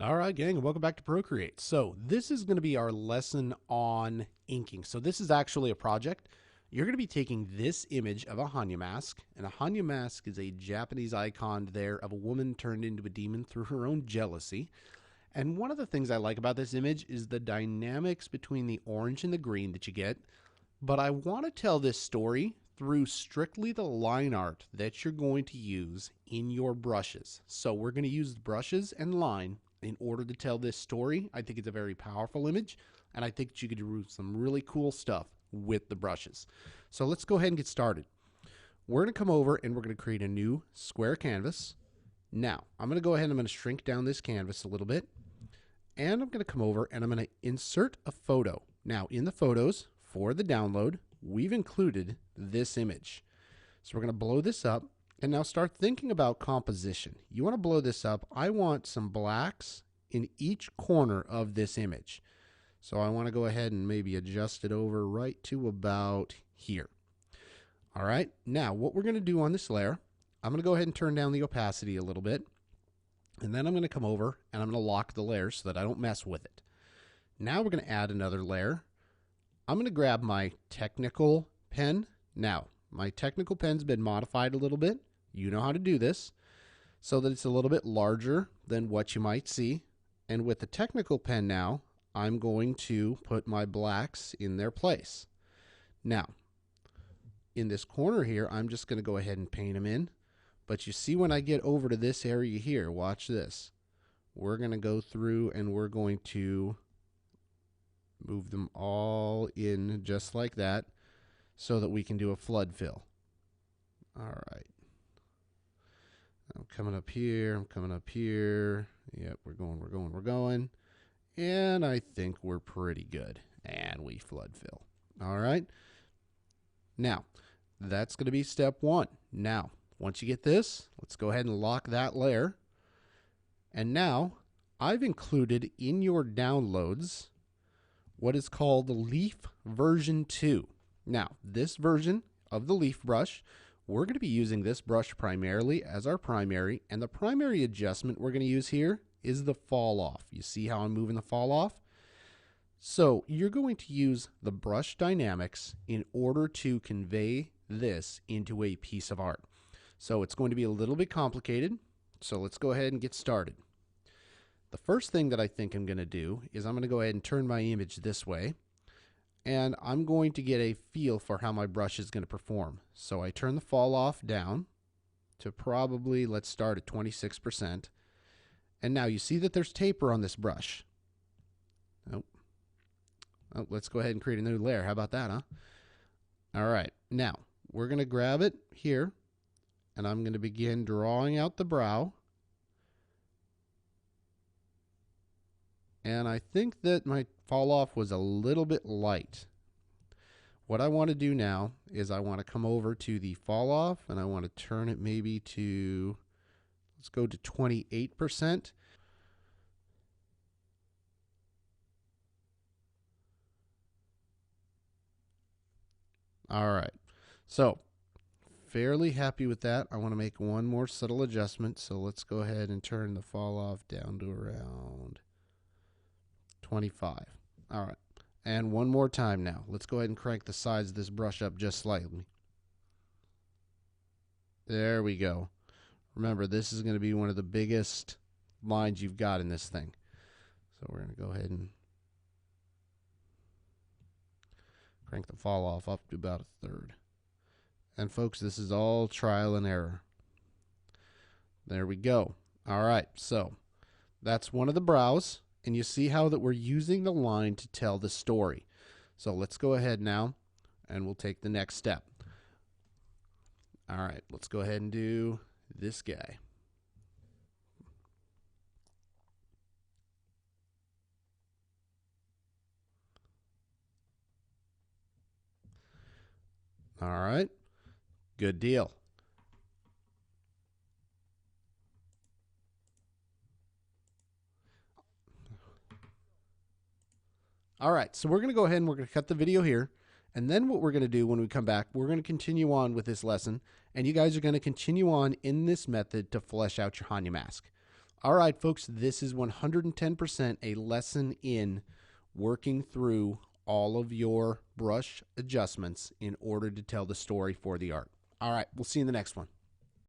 All right, gang, and welcome back to Procreate. So this is going to be our lesson on inking. So this is actually a project. You're going to be taking this image of a Hannya mask, and a Hannya mask is a Japanese icon there of a woman turned into a demon through her own jealousy. And one of the things I like about this image is the dynamics between the orange and the green that you get. But I want to tell this story through strictly the line art that you're going to use in your brushes. So we're going to use brushes and line in order to tell this story. I think it's a very powerful image, and I think you could do some really cool stuff with the brushes. So let's go ahead and get started. We're going to come over and we're going to create a new square canvas. Now, I'm going to go ahead and I'm going to shrink down this canvas a little bit, and I'm going to come over and I'm going to insert a photo. Now, in the photos for the download, we've included this image. So we're going to blow this up. And now start thinking about composition. You want to blow this up. I want some blacks in each corner of this image. So I want to go ahead and maybe adjust it over right to about here. All right. Now what we're going to do on this layer, I'm going to go ahead and turn down the opacity a little bit. And then I'm going to come over and I'm going to lock the layer so that I don't mess with it. Now we're going to add another layer. I'm going to grab my technical pen. Now, my technical pen's been modified a little bit. You know how to do this so that it's a little bit larger than what you might see. And with the technical pen now, I'm going to put my blacks in their place. Now, in this corner here, I'm just going to go ahead and paint them in. But you see when I get over to this area here, watch this. We're going to go through and we're going to move them all in just like that so that we can do a flood fill. All right. I'm coming up here. I'm coming up here. Yep, we're going. And I think we're pretty good. And we flood fill. All right. Now, that's going to be step one. Now, once you get this, let's go ahead and lock that layer. And now, I've included in your downloads what is called the Leaf version 2. Now, this version of the leaf brush, we're going to be using this brush primarily as our primary, and the primary adjustment we're going to use here is the fall off. You see how I'm moving the fall off? So you're going to use the brush dynamics in order to convey this into a piece of art. So it's going to be a little bit complicated, so let's go ahead and get started. The first thing that I think I'm going to do is I'm going to go ahead and turn my image this way. And I'm going to get a feel for how my brush is going to perform. So I turn the fall off down to probably, let's start at 26%. And now you see that there's taper on this brush. Oh, let's go ahead and create a new layer. How about that, huh? All right. Now, we're going to grab it here, and I'm going to begin drawing out the brow. And I think that my fall off was a little bit light. What I want to do now is I want to come over to the fall off and I want to turn it maybe to, let's go to 28%. All right. So fairly happy with that. I want to make one more subtle adjustment. So let's go ahead and turn the fall off down to around 25. All right. And one more time now. Let's go ahead and crank the sides of this brush up just slightly. There we go. Remember, this is going to be one of the biggest lines you've got in this thing. So we're going to go ahead and crank the fall off up to about a third. And folks, this is all trial and error. There we go. All right. So that's one of the brows. And you see how that we're using the line to tell the story. So let's go ahead now and we'll take the next step. All right, let's go ahead and do this guy. All right, good deal. All right, so we're going to go ahead and we're going to cut the video here. And then what we're going to do when we come back, we're going to continue on with this lesson. And you guys are going to continue on in this method to flesh out your Hannya mask. All right, folks, this is 110% a lesson in working through all of your brush adjustments in order to tell the story for the art. All right, we'll see you in the next one.